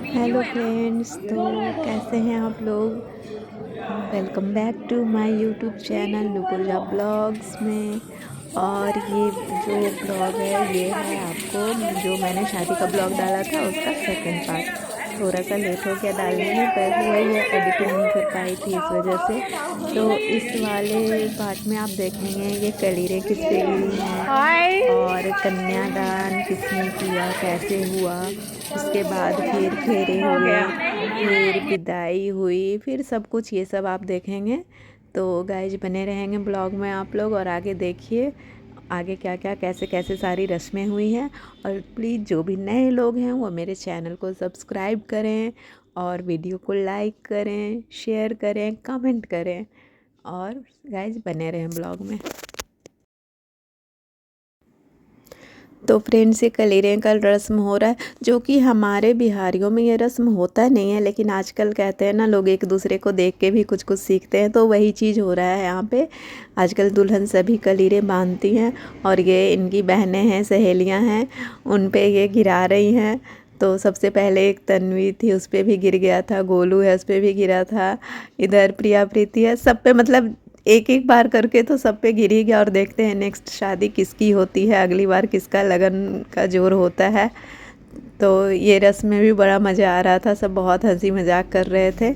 Hello friends, तो कैसे हैं आप लोग। Welcome back to my YouTube channel Nupurja blogs में। और ये जो ब्लॉग है ये है आपको जो मैंने शादी का ब्लॉग डाला था उसका सेकंड पार्ट। थोड़ा सा लेट हो गया डालने में, पर वही है, एडिटिंग नहीं कर पाई थी इस वजह से। तो इस वाले पार्ट में आप देखेंगे ये कलीरें किस पे गिरी हैं और कन्यादान किसने किया, कैसे हुआ, उसके बाद फिर फेरे हो हुए, गया। फिर विदाई हुई, फिर सब कुछ ये सब आप देखेंगे। तो गाइज बने रहेंगे ब्लॉग में आप लोग और आगे देखिए आगे क्या क्या कैसे कैसे सारी रस्में हुई हैं। और प्लीज़ जो भी नए लोग हैं वो मेरे चैनल को सब्सक्राइब करें और वीडियो को लाइक करें, शेयर करें, कमेंट करें और गाइज बने रहें ब्लॉग में। तो फ्रेंड्स ये कलीरें का रस्म हो रहा है, जो कि हमारे बिहारियों में ये रस्म होता नहीं है, लेकिन आजकल कहते हैं ना लोग एक दूसरे को देख के भी कुछ कुछ सीखते हैं, तो वही चीज़ हो रहा है यहाँ पे। आजकल दुल्हन सभी कलीरें बांधती हैं और ये इनकी बहनें हैं, सहेलियाँ हैं, उन पे ये गिरा रही हैं। तो सबसे पहले एक तन्वी थी, उस पर भी गिर गया था, गोलू है उस पर भी गिरा था, इधर प्रिया प्रीति है, सब पे मतलब एक एक बार करके तो सब पे गिर ही गया। और देखते हैं नेक्स्ट शादी किसकी होती है, अगली बार किसका लगन का जोर होता है। तो ये रस्म में भी बड़ा मज़ा आ रहा था, सब बहुत हंसी मजाक कर रहे थे।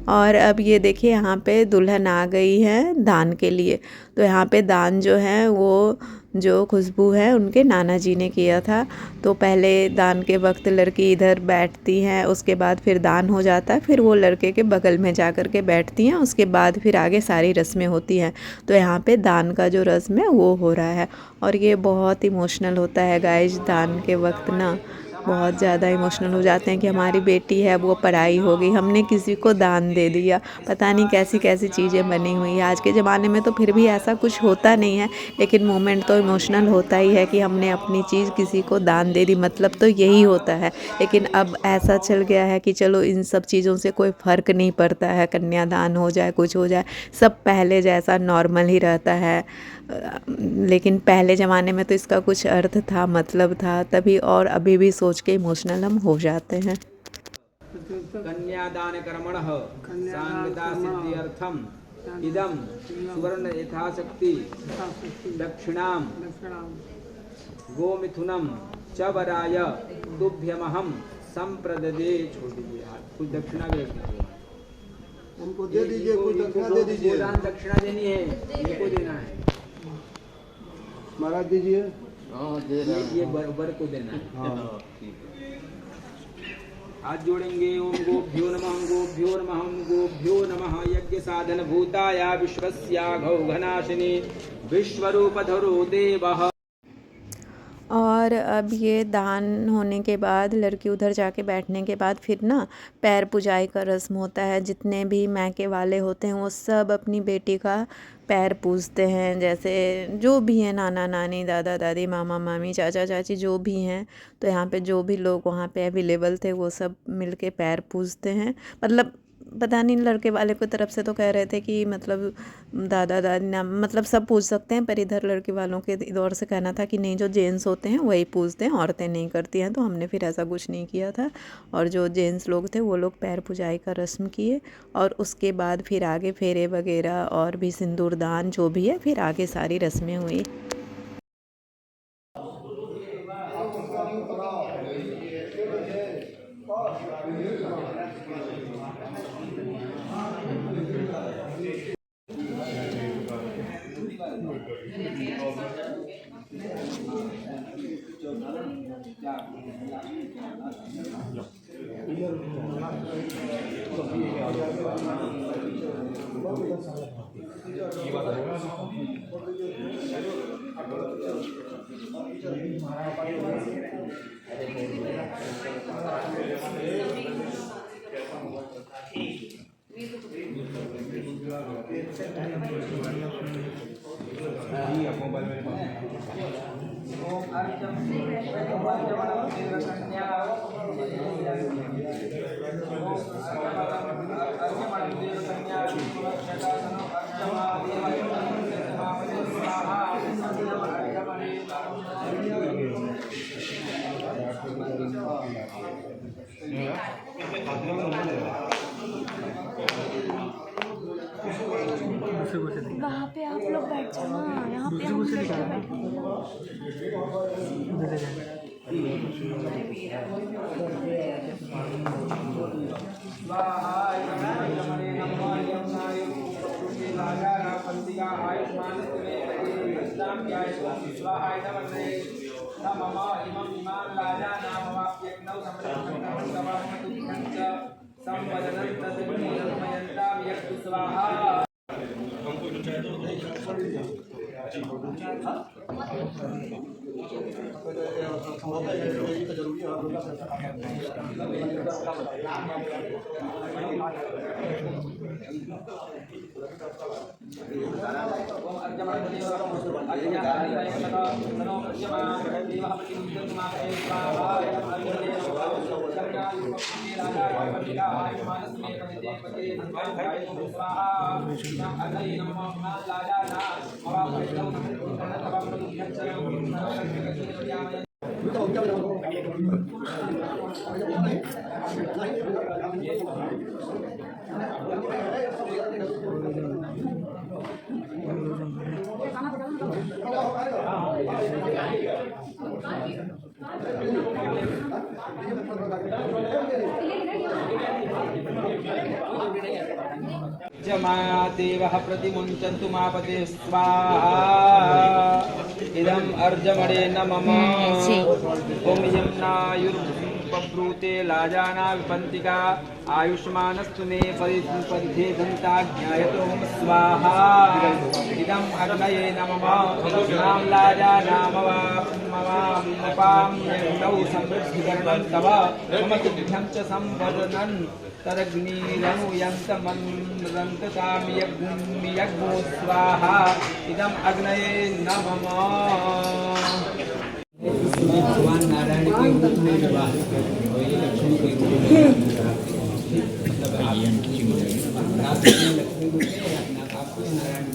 और अब ये देखिए यहाँ पे दुल्हन आ गई है दान के लिए। तो यहाँ पे दान जो है वो जो खुशबू है उनके नाना जी ने किया था। तो पहले दान के वक्त लड़की इधर बैठती हैं, उसके बाद फिर दान हो जाता है, फिर वो लड़के के बगल में जा कर के बैठती हैं, उसके बाद फिर आगे सारी रस्में होती हैं। तो यहाँ पे दान का जो रस्म है वो हो रहा है और ये बहुत इमोशनल होता है गाइज। दान के वक्त ना बहुत ज़्यादा इमोशनल हो जाते हैं कि हमारी बेटी है वो पढ़ाई हो गई, हमने किसी को दान दे दिया, पता नहीं कैसी कैसी चीज़ें बनी हुई है। आज के ज़माने में तो फिर भी ऐसा कुछ होता नहीं है, लेकिन मोमेंट तो इमोशनल होता ही है कि हमने अपनी चीज़ किसी को दान दे दी, मतलब तो यही होता है। लेकिन अब ऐसा चल गया है कि चलो इन सब चीज़ों से कोई फ़र्क नहीं पड़ता है, कन्यादान हो जाए कुछ हो जाए, सब पहले जैसा नॉर्मल ही रहता है। लेकिन पहले ज़माने में तो इसका कुछ अर्थ था, मतलब था तभी, और अभी भी सोच के इमोशनल हम हो जाते हैं। कन्यादान कर्मणः सांगता सिद्ध्यर्थम इदम सुवर्ण यथाशक्ति दक्षिणां गोमिथुनम च वराय तुभ्यमहम संप्रददे। छोड़ दीजिए हाथ, कुछ दक्षिणा भी रख दीजिए, उनको दे दीजिए, कुछ दक्षिणा दे दीजिए। दक्षिणा देनी है, इनको देना है महाराज दीजिए। हाँ दे रहा है, ये बर को देना है। हाँ ठीक है, हाथ जोड़ेंगे। ओम गोभ्यो नमः, गोभ्यो नमः, गोभ्यो नमः। यज्ञ साधन भूताया विश्वस्या घौघनाशिनी विश्वरूपधरो देवः। और अब ये दान होने के बाद लड़की उधर जाके बैठने के बाद फिर ना पैर पुजाई का रस्म होता है। जितने भी मैके वाले होते हैं वो सब अपनी बेटी का पैर पूजते हैं, जैसे जो भी हैं, नाना नानी, दादा दादी, मामा मामी, चाचा चाची, जो भी हैं। तो यहाँ पे जो भी लोग वहाँ पे अवेलेबल थे वो सब मिलके पैर पूजते हैं। मतलब पता नहीं, लड़के वाले की तरफ से तो कह रहे थे कि मतलब दादा दादी ना, मतलब सब पूछ सकते हैं, पर इधर लड़के वालों के इधर से कहना था कि नहीं, जो जेंट्स होते हैं वही पूछते हैं, औरतें नहीं करती हैं। तो हमने फिर ऐसा कुछ नहीं किया था और जो जेंट्स लोग थे वो लोग पैर पुजाई का रस्म किए और उसके बाद फिर आगे फेरे वगैरह और भी सिंदूर दान जो भी है, फिर आगे सारी रस्में हुई। वहाँ पे आप लोग बैठ जाओ ना, यहाँ पे हम लोग बैठेंगे। स्वाहा जमादेवः प्रतिमुञ्चन्तु मापते स्वाहा इदम् अर्जमणे न मम ॐ यम्नायुर्बभ्रूते लाजाना विपन्तिका आयुष्मानस्तु मे परिधे दन्ताज्ञायतो स्वाहा इदम् अग्नये न मम नाम लाजानामवामपाम्यग्नौ समृद्धिकरणं तव मम तुभ्यं च संवदनन् तदग्निरनुयन्तमन्रन्ततामियग्नियग्नो स्वाहा इदम् अग्नये न मम। भगवान नारायण के रूप में विवाह और ये लक्ष्मी के रूप में लक्ष्मी को आपको नारायण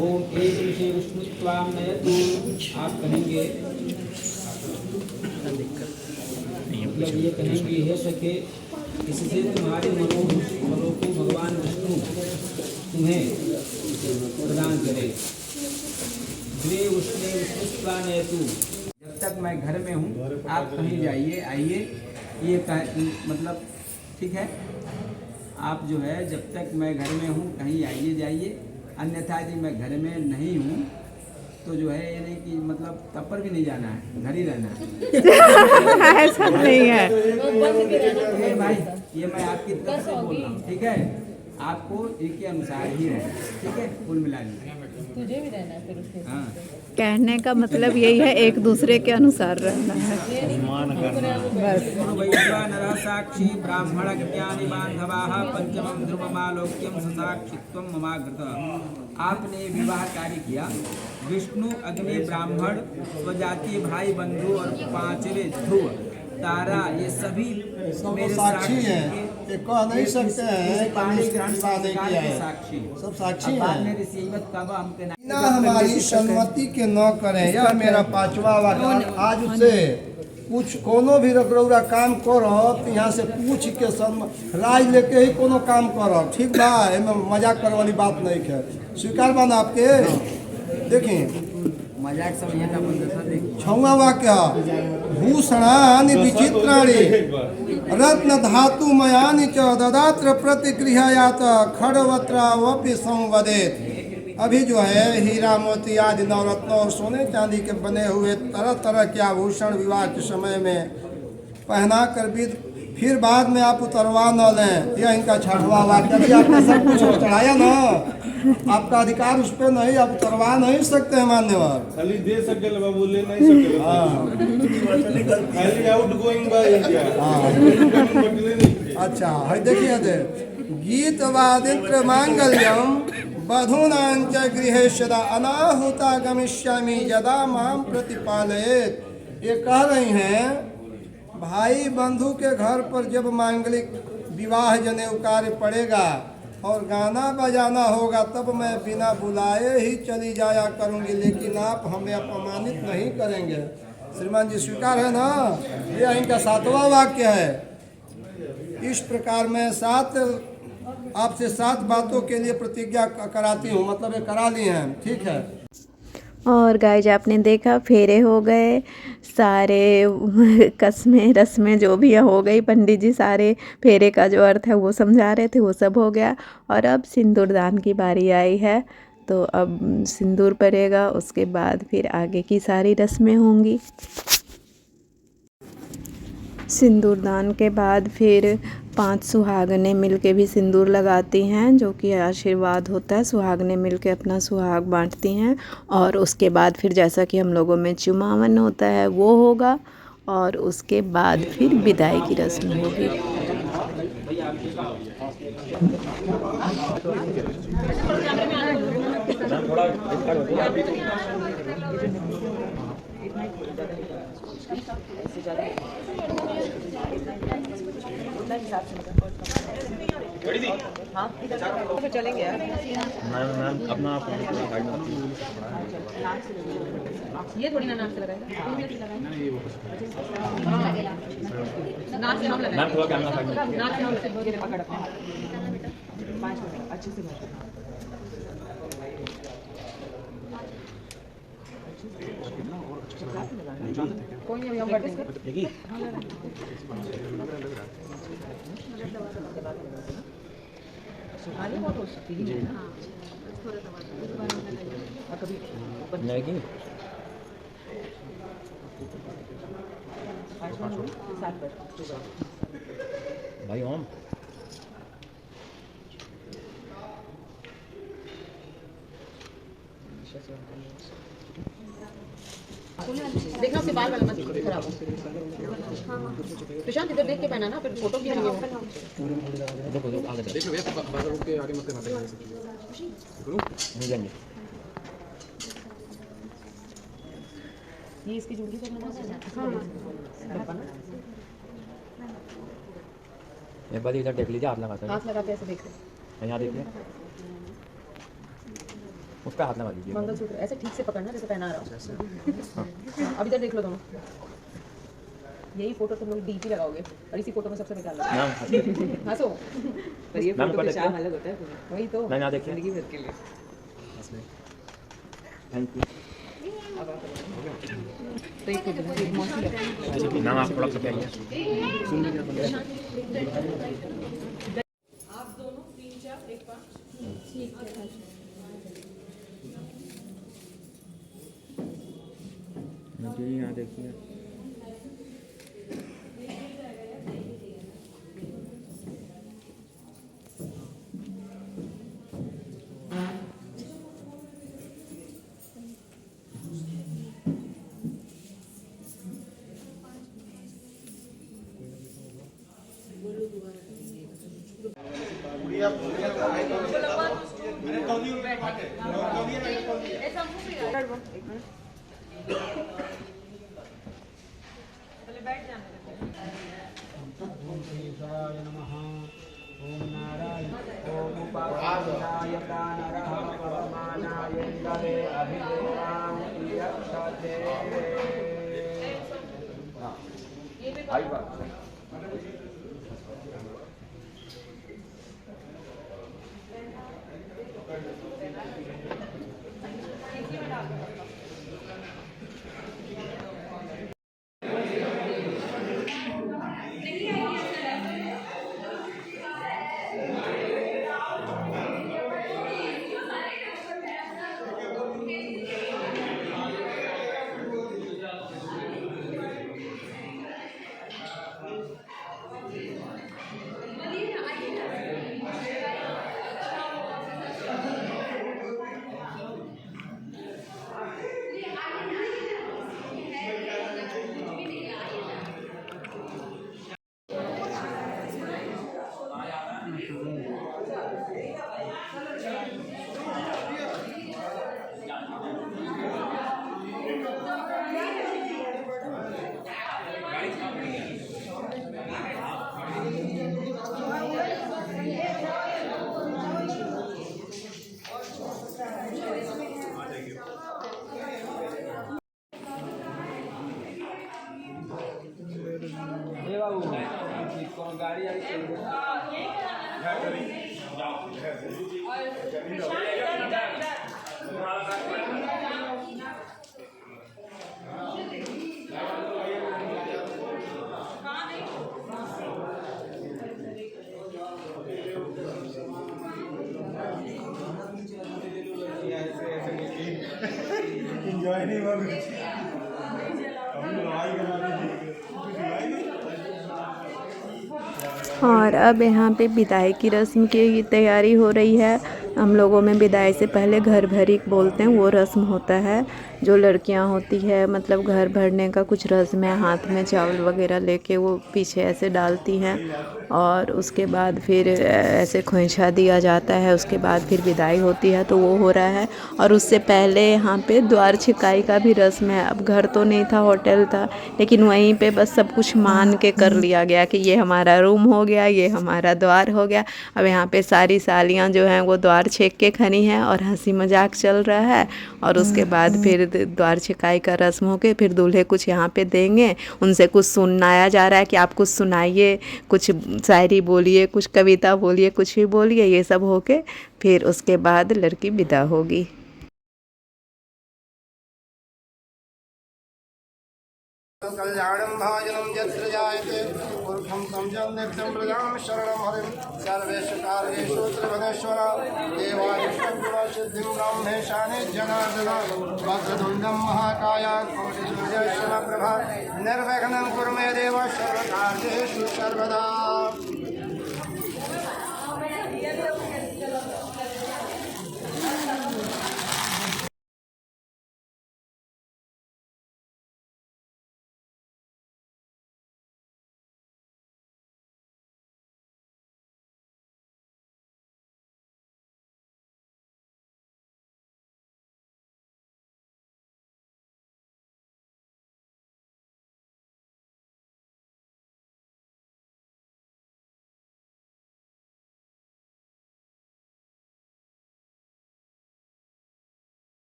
ओम एक विषय विष्णुत्वाम नयतु आप कहेंगे मतलब ये कहेंगे हे सखे इससे तुम्हारे मनों को भगवान विष्णु तुम्हें प्रदान करे। ग्रे उष्णे विष्णुस्वानयतु जब तक मैं घर में हूँ आप कहीं जाइए आइए ये मतलब ठीक है। आप जो है जब तक मैं घर में हूँ कहीं आइए जाइए, अन्यथा यदि मैं घर में नहीं हूँ तो जो है ये नहीं कि मतलब तब पर भी नहीं जाना है, घर ही रहना है। ऐसा नहीं है भाई ये मैं आपकी तरफ से बोल रहा हूँ, ठीक है। आपको इनके अनुसार ही रहना, ठीक है। कुल मिला तुझे भी रहना है फिर उसके हाँ कहने का मतलब यही है, एक दूसरे के अनुसार रहना है बस। नरः साक्षी ब्राह्मण ज्ञानी बांधवाः पंचमं ध्रुवमालोक्यं ससाक्षित्वं ममाग्रतः। आपने विवाह कार्य किया, विष्णु अग्नि ब्राह्मण स्वजातीय भाई बंधु और पांचवे ध्रुव तारा ये सभी मेरे साक्षी हैं। ये कह नहीं सकते हैं साक्षी सब साक्षी हैं। हैं। ना हमारी सम्मति के न करें, यह मेरा पांचवा वाक्य। आज उससे कुछ कोनो भी रगड़ौरा काम करब तो यहाँ से पूछ के राय लेके ही कोनो काम करब, ठीक बा। एमे मजाक करे वाली बात नहीं है, स्वीकार बा ना आपके। देखिए मजाक समझिए छवा वाक्य भूषणानि विचित्राणि रत्न धातु मयानि च ददात्र प्रतिगृहयात खड़वत्रावपि संवदेत। अभी जो है हीरा मोती आदि नवरत्न और सोने चांदी के बने हुए तरह तरह के आभूषण विवाह के समय में पहना कर भी फिर बाद में आप उतरवा न लें, यह इनका छठवा वाक्य। अभी आपने सब कुछ चढ़ाया ना, आपका अधिकार उस पर नहीं, आप उतरवा नहीं सकते हैं मान्यवर। खाली दे सके बाबू, ले नहीं सके। खाली आउट गोइंग बाय इंडिया। अच्छा है, देखिए गीत वादित्र मांगल्यम बधूनां च गृहे सदा अनाहुता गमिष्यामि यदा मां प्रतिपालयेत। ये कह रही हैं भाई बंधु के घर पर जब मांगलिक विवाह जनेऊ कार्य पड़ेगा और गाना बजाना होगा तब मैं बिना बुलाए ही चली जाया करूंगी, लेकिन आप हमें अपमानित नहीं करेंगे। श्रीमान जी स्वीकार है ना? यह इनका 7वां वाक्य है। इस प्रकार मैं 7 आपसे 7 बातों के लिए प्रतिज्ञा कराती हूँ, मतलब ये करा ली हैं, ठीक है। और गाइज आपने देखा फेरे हो गए सारे, कस्में रस्में जो भी हो गई, पंडित जी सारे फेरे का जो अर्थ है वो समझा रहे थे, वो सब हो गया। और अब सिंदूरदान की बारी आई है, तो अब सिंदूर पड़ेगा, उसके बाद फिर आगे की सारी रस्में होंगी। सिंदूरदान के बाद फिर 5 सुहागनें मिलके भी सिंदूर लगाती हैं, जो कि आशीर्वाद होता है। सुहागनें मिलके अपना सुहाग बांटती हैं, और उसके बाद फिर जैसा कि हम लोगों में चुमावन होता है वो होगा, और उसके बाद फिर विदाई की रस्म होगी। चलेंगे यार। मैम अपना ये थोड़ी ना नाक से लगाएगा। नाक से हम लगाएंगे। मैम थोड़ा कैमरा साइड में। नाक से हम लगाएंगे। पकड़ अपने 5 मिनट अच्छे से बैठ। कोई नहीं, अभी हम बैठ देंगे। सुखाने बहुत हो सकती है ना। कभी मैगी 7 बजे भाई ओम देखना उसके बाल वाला मत खराब हो। प्रशांत इधर देख के पहना ना, फिर फोटो खींचेंगे। देखो देखो आगे देख लो भैया, बाजार रोड के आगे मत करना चाहिए। मिल जाएंगे। ये इसकी जुड़की से एक बार इधर देख लीजिए, हाथ लगाते हैं। हाथ लगाते ऐसे देखते। यहाँ देखिए, उस पर हाथ लगा दीजिए। मंगलसूत्र ऐसे ठीक से पकड़ना जैसे पहना रहा हूँ। अब इधर देख लो दोनों। यही फोटो तुम लोग डीपी लगाओगे, और इसी फोटो में सबसे निकाल लो। मैम हंसो। पर ये मैम फोटो ऊपर के चाम देखिए। अलग होता है पूरा। वही तो मैम यहाँ देखिए। जिंदगी भर के लिए। थैंक यू तो एक फोटो मौसी लगता है। मैम, आप थोड़ा सा कहिए। आप दोनों 3 4 1 5 ठीक है। जी यहाँ देखिए। ओम नारायण ओम उपासनाय प्राणरः परमानाय इंद्रे अभिदेवां यक्षते। आई बात ये बाबू कौन गाड़ी आई चल एंजॉय नहीं हुआ कुछ अभी लड़ाई करना और अब यहाँ पे विदाई की रस्म की तैयारी हो रही है। हम लोगों में विदाई से पहले घर भरी बोलते हैं, वो रस्म होता है। जो लड़कियाँ होती है मतलब घर भरने का कुछ रस्म है, हाथ में चावल वगैरह लेके वो पीछे ऐसे डालती हैं और उसके बाद फिर ऐसे खोइंछा दिया जाता है। उसके बाद फिर विदाई होती है, तो वो हो रहा है। और उससे पहले यहाँ पे द्वार छिकाई का भी रस्म है। अब घर तो नहीं था, होटल था, लेकिन वहीं पे बस सब कुछ मान के कर लिया गया कि ये हमारा रूम हो गया, ये हमारा द्वार हो गया। अब यहाँ पे सारी सालियाँ जो हैं वो द्वार छेक के खड़ी हैं और हंसी मजाक चल रहा है। और उसके बाद फिर द्वार छिकाई का रस्म हो के फिर दूल्हे कुछ यहाँ पे देंगे, उनसे कुछ सुनाया जा रहा है कि आप कुछ सुनाइए, कुछ शायरी बोलिए, कुछ कविता बोलिए, कुछ भी बोलिए। ये सब होके फिर उसके बाद लड़की विदा होगी। कल्याणं भाजनं यत्र जायते पुरुषं तमजं नित्यं प्रजां शरणं हरिं सर्वेषु कार्येषु त्रिभुवनेश्वर देवादिष्टगुणसिद्धिं ब्रह्मेशानि जनार्दन वक्रतुण्डं महाकाय कोटिसूर्यसमप्रभा निर्विघ्नं कुरु मे देव सर्वकार्येषु सर्वदा।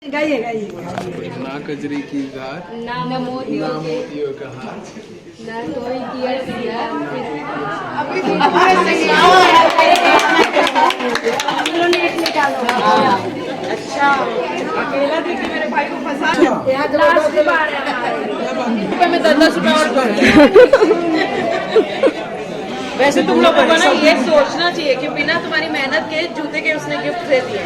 ना कजरी की घाट ना मोतियों का हाथ अच्छा अकेला देखिए मेरे भाई को फंसा लास्ट बार है मैं 10 रुपए और वैसे तुम लोगों को ना ये सोचना चाहिए कि बिना तुम्हारी मेहनत के जूते के उसने गिफ्ट दे दिए।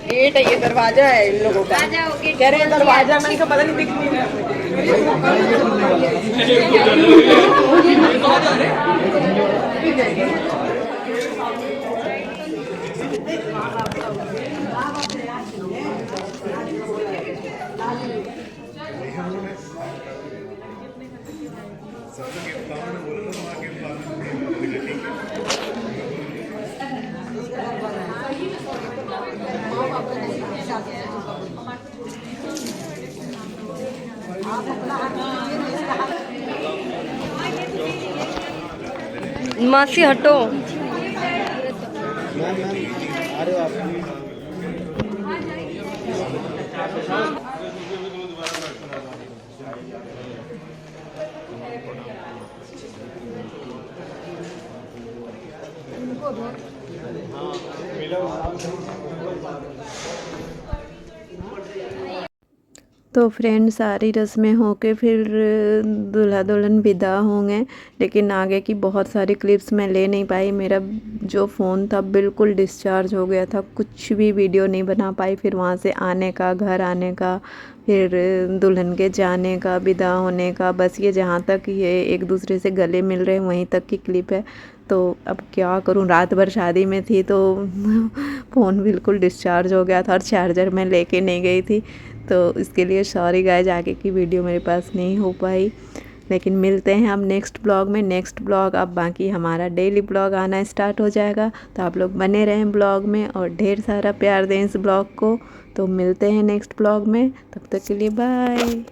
गेट है, ये दरवाजा है इन लोगों का। कह रहे हैं दरवाजा, मैंने कहा पता नहीं दिख नहीं रहा। मासी हटो। तो फ्रेंड सारी रस्में होके फिर दूल्हा दुल्हन विदा होंगे, लेकिन आगे की बहुत सारी क्लिप्स मैं ले नहीं पाई। मेरा जो फ़ोन था बिल्कुल डिस्चार्ज हो गया था, कुछ भी वीडियो नहीं बना पाई। फिर वहाँ से आने का, घर आने का, फिर दुल्हन के जाने का, विदा होने का, बस ये जहाँ तक ये एक दूसरे से गले मिल रहे हैं वहीं तक की क्लिप है। तो अब क्या करूँ, रात भर शादी में थी तो फ़ोन बिल्कुल डिस्चार्ज हो गया था और चार्जर मैं लेके नहीं गई थी, तो इसके लिए सॉरी गाइस, आगे की वीडियो मेरे पास नहीं हो पाई। लेकिन मिलते हैं अब नेक्स्ट ब्लॉग में। नेक्स्ट ब्लॉग अब बाकी हमारा डेली ब्लॉग आना स्टार्ट हो जाएगा, तो आप लोग बने रहें ब्लॉग में और ढेर सारा प्यार दें इस ब्लॉग को। तो मिलते हैं नेक्स्ट ब्लॉग में, तब तक के लिए बाय।